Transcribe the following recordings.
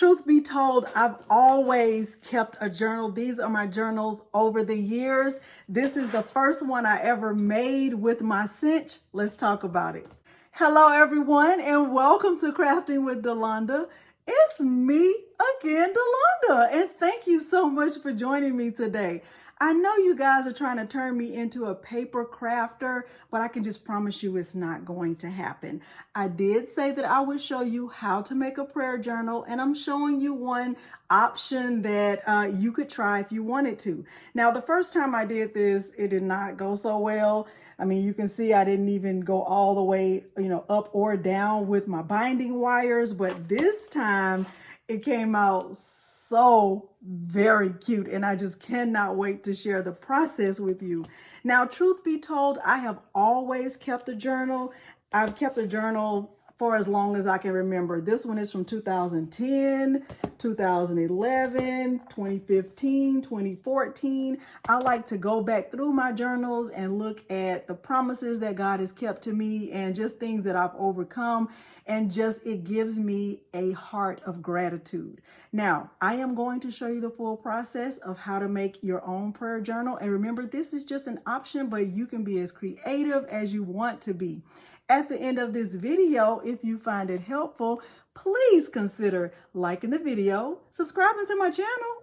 truth be told, I've always kept a journal. These are my journals over the years. This is the first one I ever made with my Cinch. Let's talk about it. Hello, everyone, and welcome to Crafting with Delonda. It's me again, Delonda, and thank you so much for joining me today. I know you guys are trying to turn me into a paper crafter, but I can just promise you it's not going to happen. I did say that I would show you how to make a prayer journal, and I'm showing you one option that you could try if you wanted to. Now, the first time I did this, it did not go so well. I mean, you can see I didn't even go all the way, up or down with my binding wires, but this time it came out so very cute, and I just cannot wait to share the process with you. Now, truth be told, I have always kept a journal. I've kept a journal for as long as I can remember. This one is from 2010, 2011, 2015, 2014. I like to go back through my journals and look at the promises that God has kept to me and just things that I've overcome. And just it gives me a heart of gratitude. Now, I am going to show you the full process of how to make your own prayer journal. And remember, this is just an option, but you can be as creative as you want to be. At the end of this video, if you find it helpful, please consider liking the video, subscribing to my channel,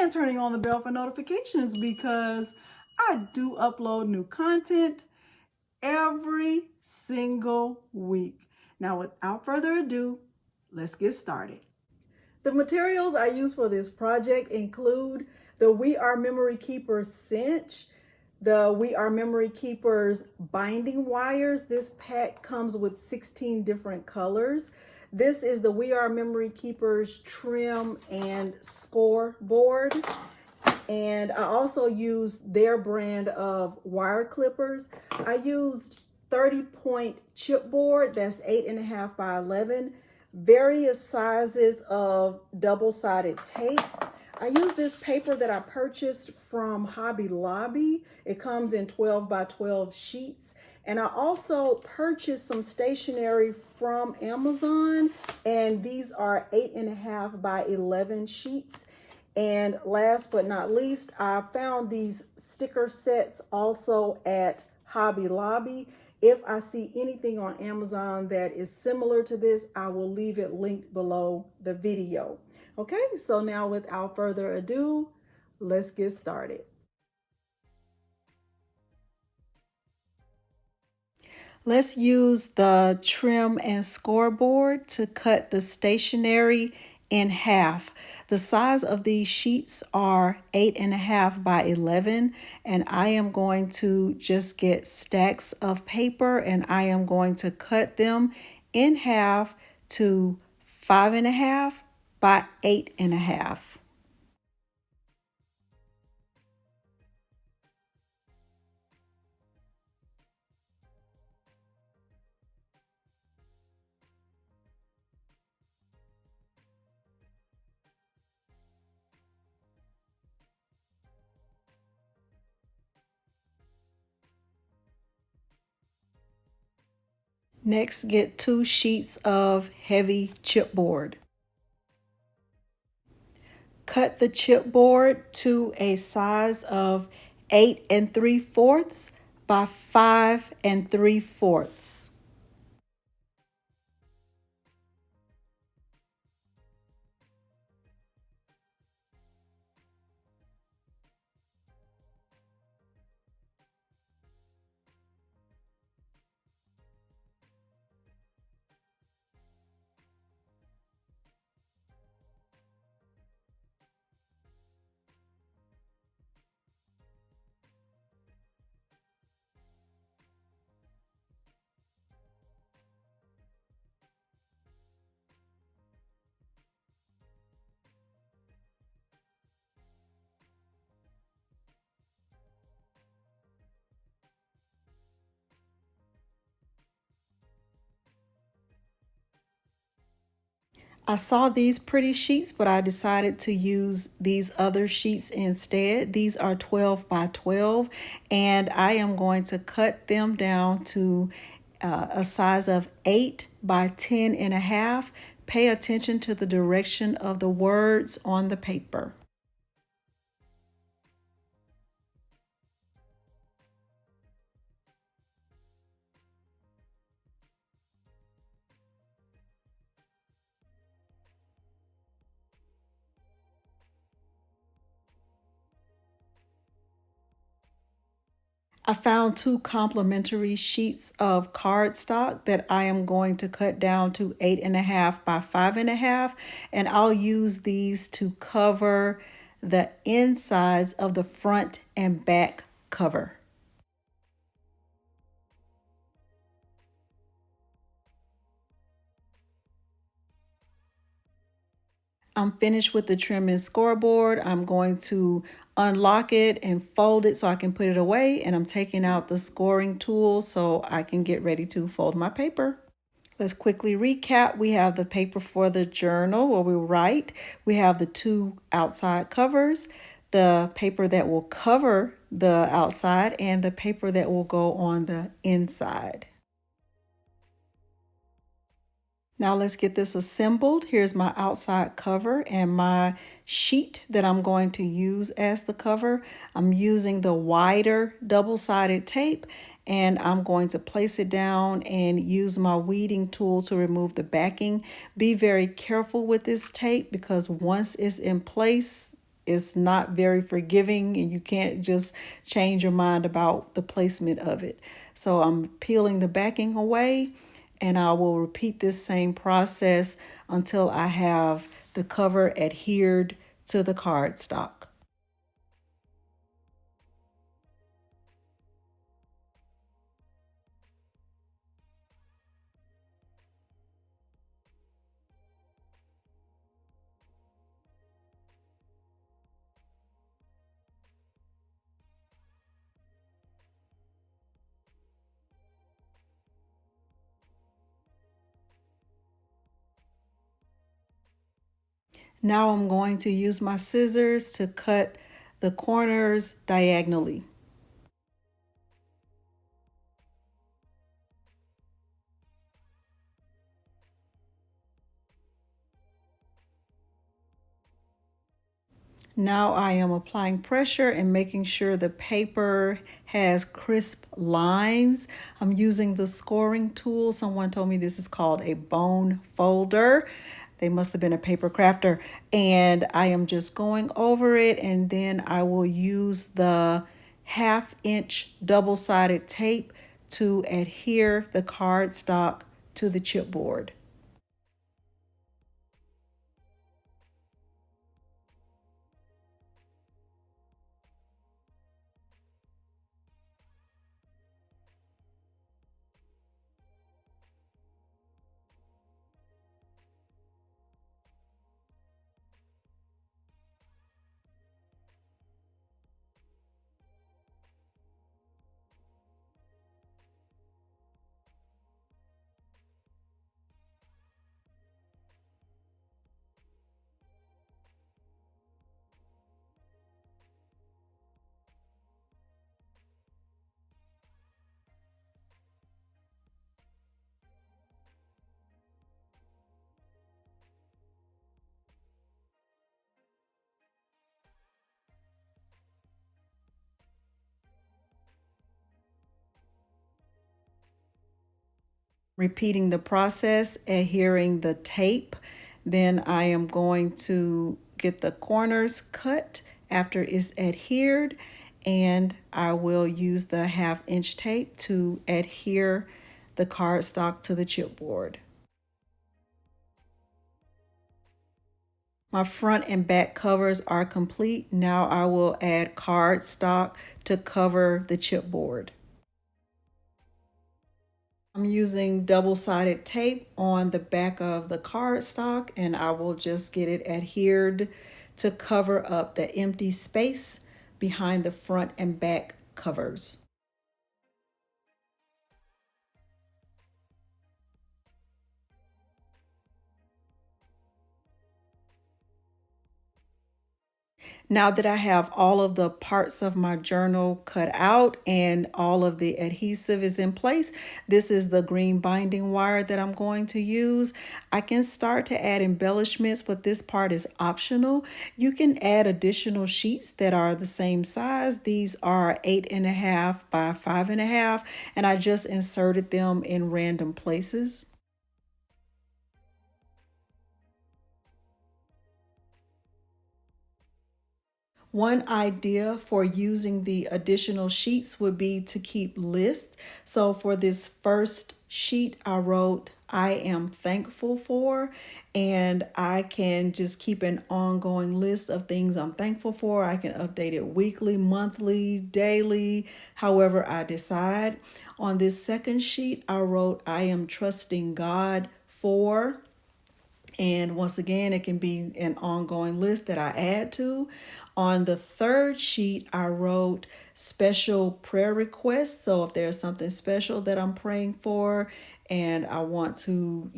and turning on the bell for notifications because I do upload new content every single week. Now, without further ado, let's get started. The materials I use for this project include the We Are Memory Keepers Cinch, the We Are Memory Keepers binding wires. This pack comes with 16 different colors. This is the We Are Memory Keepers trim and scoreboard. And I also used their brand of wire clippers. I used 30-point chipboard, that's 8.5 by 11, various sizes of double-sided tape. I use this paper that I purchased from Hobby Lobby. It comes in 12 by 12 sheets. And I also purchased some stationery from Amazon, and these are 8.5 by 11 sheets. And last but not least, I found these sticker sets also at Hobby Lobby. If I see anything on Amazon that is similar to this, I will leave it linked below the video. Okay, so now without further ado, let's get started. Let's use the trim and scoreboard to cut the stationery in half. The size of these sheets are 8.5 by 11, and I am going to just get stacks of paper and I am going to cut them in half to 5.5 by 8.5. Next, get 2 sheets of heavy chipboard. Cut the chipboard to a size of 8 3/4 by 5 3/4. I saw these pretty sheets, but I decided to use these other sheets instead. These are 12 by 12, and I am going to cut them down to a size of 8 by 10.5 Pay attention to the direction of the words on the paper. I found 2 complementary sheets of cardstock that I am going to cut down to 8.5 by 5.5, and I'll use these to cover the insides of the front and back cover. I'm finished with the trim and scoreboard. I'm going to unlock it and fold it so I can put it away, and I'm taking out the scoring tool so I can get ready to fold my paper. Let's quickly recap. We have the paper for the journal where we write. We have the 2 outside covers, the paper that will cover the outside, and the paper that will go on the inside. Now let's get this assembled. Here's my outside cover and my sheet that I'm going to use as the cover. I'm using the wider double-sided tape, and I'm going to place it down and use my weeding tool to remove the backing. Be very careful with this tape because once it's in place, it's not very forgiving and you can't just change your mind about the placement of it. So I'm peeling the backing away, and I will repeat this same process until I have the cover adhered to the cardstock. Now I'm going to use my scissors to cut the corners diagonally. Now I am applying pressure and making sure the paper has crisp lines. I'm using the scoring tool. Someone told me this is called a bone folder. They must have been a paper crafter. And I am just going over it, and then I will use the 1/2-inch double-sided tape to adhere the cardstock to the chipboard. Repeating the process, adhering the tape. Then I am going to get the corners cut after it's adhered, and I will use the 1/2-inch tape to adhere the cardstock to the chipboard. My front and back covers are complete. Now I will add cardstock to cover the chipboard. I'm using double-sided tape on the back of the cardstock, and I will just get it adhered to cover up the empty space behind the front and back covers. Now that I have all of the parts of my journal cut out and all of the adhesive is in place, this is the green binding wire that I'm going to use. I can start to add embellishments, but this part is optional. You can add additional sheets that are the same size. These are 8.5 by 5.5, and I just inserted them in random places. One idea for using the additional sheets would be to keep lists. So for this first sheet, I wrote, I am thankful for, and I can just keep an ongoing list of things I'm thankful for. I can update it weekly, monthly, daily, however I decide. On this second sheet, I wrote, I am trusting God for. And once again, it can be an ongoing list that I add to. On the third sheet, I wrote special prayer requests. So if there's something special that I'm praying for and I want to,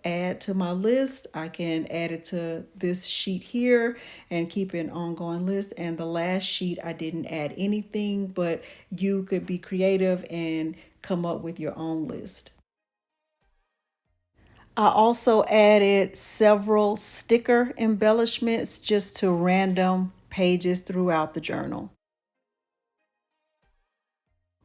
add to my list, I can add it to this sheet here and keep an ongoing list. And the last sheet, I didn't add anything, but you could be creative and come up with your own list. I also added several sticker embellishments just to random pages throughout the journal.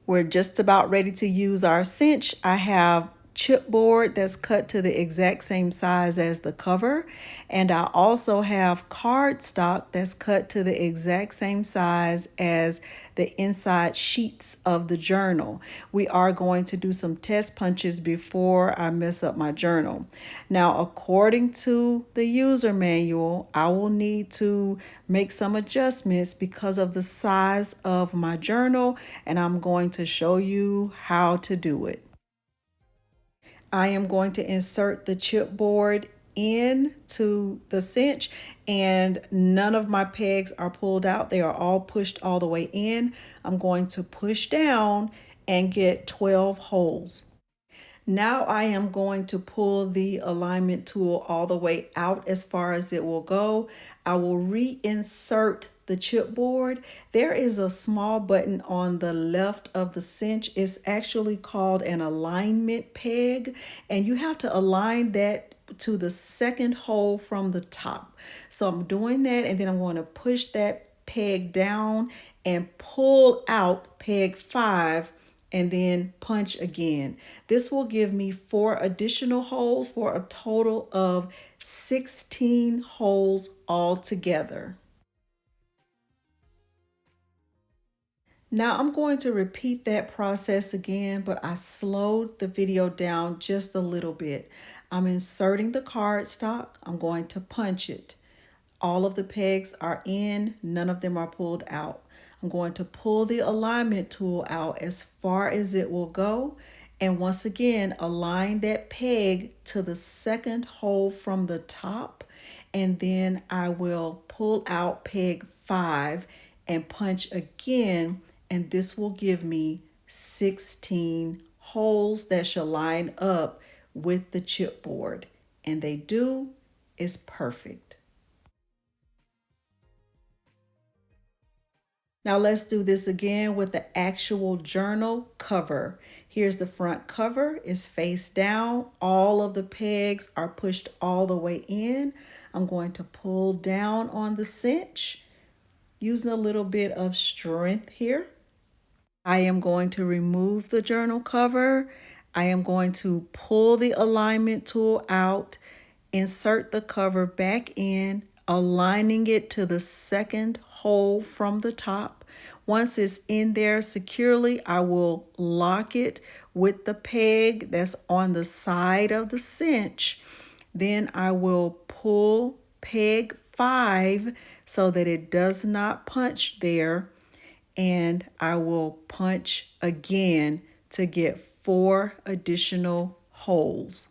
We're just about ready to use our cinch. I have chipboard that's cut to the exact same size as the cover, and I also have cardstock that's cut to the exact same size as the inside sheets of the journal. We are going to do some test punches before I mess up my journal. Now, according to the user manual, I will need to make some adjustments because of the size of my journal, and I'm going to show you how to do it. I am going to insert the chipboard into the cinch, and none of my pegs are pulled out. They are all pushed all the way in. I'm going to push down and get 12 holes. Now I am going to pull the alignment tool all the way out as far as it will go. I will reinsert the chipboard. There is a small button on the left of the cinch. It's actually called an alignment peg, and you have to align that to the second hole from the top. So I'm doing that, and then I'm going to push that peg down and pull out peg 5 and then punch again. This will give me 4 additional holes for a total of 16 holes altogether. Now I'm going to repeat that process again, but I slowed the video down just a little bit. I'm inserting the cardstock. I'm going to punch it. All of the pegs are in, none of them are pulled out. I'm going to pull the alignment tool out as far as it will go. And once again, align that peg to the second hole from the top. And then I will pull out peg 5 and punch again. And this will give me 16 holes that shall line up with the chipboard. And they do. It's perfect. Now let's do this again with the actual journal cover. Here's the front cover. It's face down. All of the pegs are pushed all the way in. I'm going to pull down on the cinch using a little bit of strength here. I am going to remove the journal cover. I am going to pull the alignment tool out, insert the cover back in, aligning it to the second hole from the top. Once it's in there securely, I will lock it with the peg that's on the side of the cinch. Then I will pull peg 5 so that it does not punch there. And I will punch again to get 4 additional holes.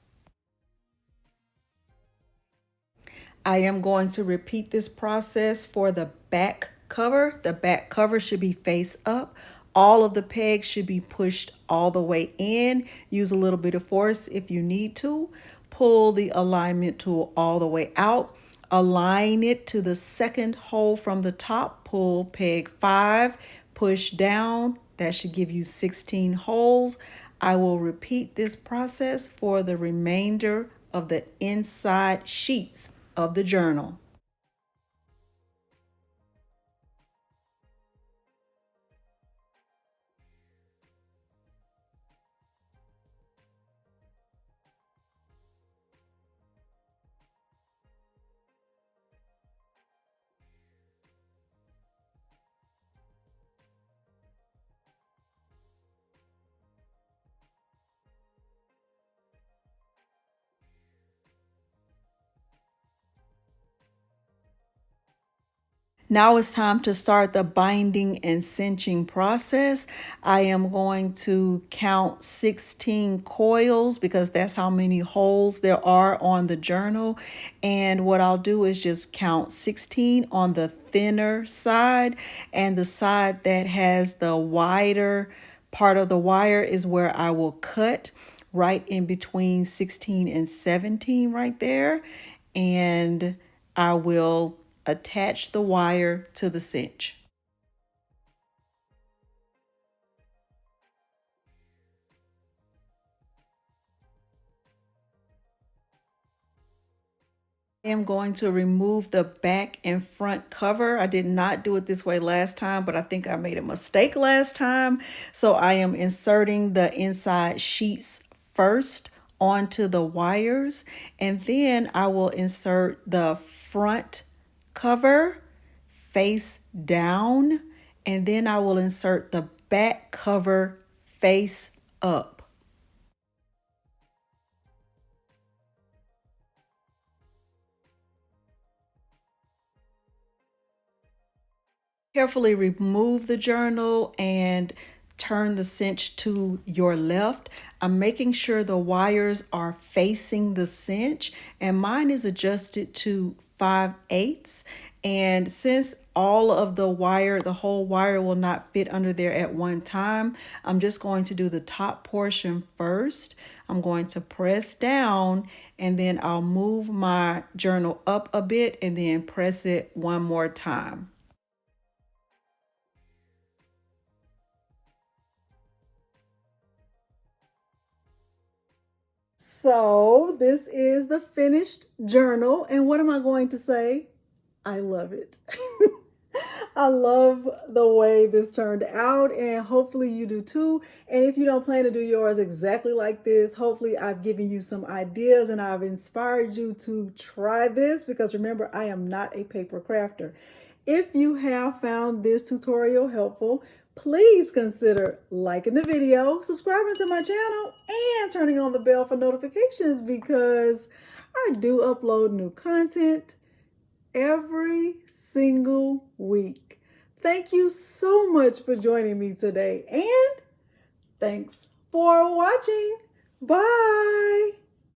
I am going to repeat this process for the back cover. The back cover should be face up. All of the pegs should be pushed all the way in. Use a little bit of force if you need to. Pull the alignment tool all the way out. align it to the second hole from the top, pull peg 5, push down. That should give you 16 holes. I will repeat this process for the remainder of the inside sheets of the journal. Now it's time to start the binding and cinching process. I am going to count 16 coils because that's how many holes there are on the journal. And what I'll do is just count 16 on the thinner side, and the side that has the wider part of the wire is where I will cut right in between 16 and 17 right there. And I will attach the wire to the cinch. I am going to remove the back and front cover. I did not do it this way last time, but I think I made a mistake last time. So I am inserting the inside sheets first onto the wires, and then I will insert the front cover face down, and then I will insert the back cover face up. Carefully remove the journal and turn the cinch to your left. I'm making sure the wires are facing the cinch, and mine is adjusted to 5/8. And since all of the wire, the whole wire will not fit under there at one time, I'm just going to do the top portion first. I'm going to press down, and then I'll move my journal up a bit and then press it one more time. So this is the finished journal. And what am I going to say? I love it. I love the way this turned out, and hopefully you do too. And if you don't plan to do yours exactly like this, hopefully I've given you some ideas and I've inspired you to try this, because remember, I am not a paper crafter. If you have found this tutorial helpful, please consider liking the video, subscribing to my channel, and turning on the bell for notifications, because I do upload new content every single week. Thank you so much for joining me today, and thanks for watching. Bye.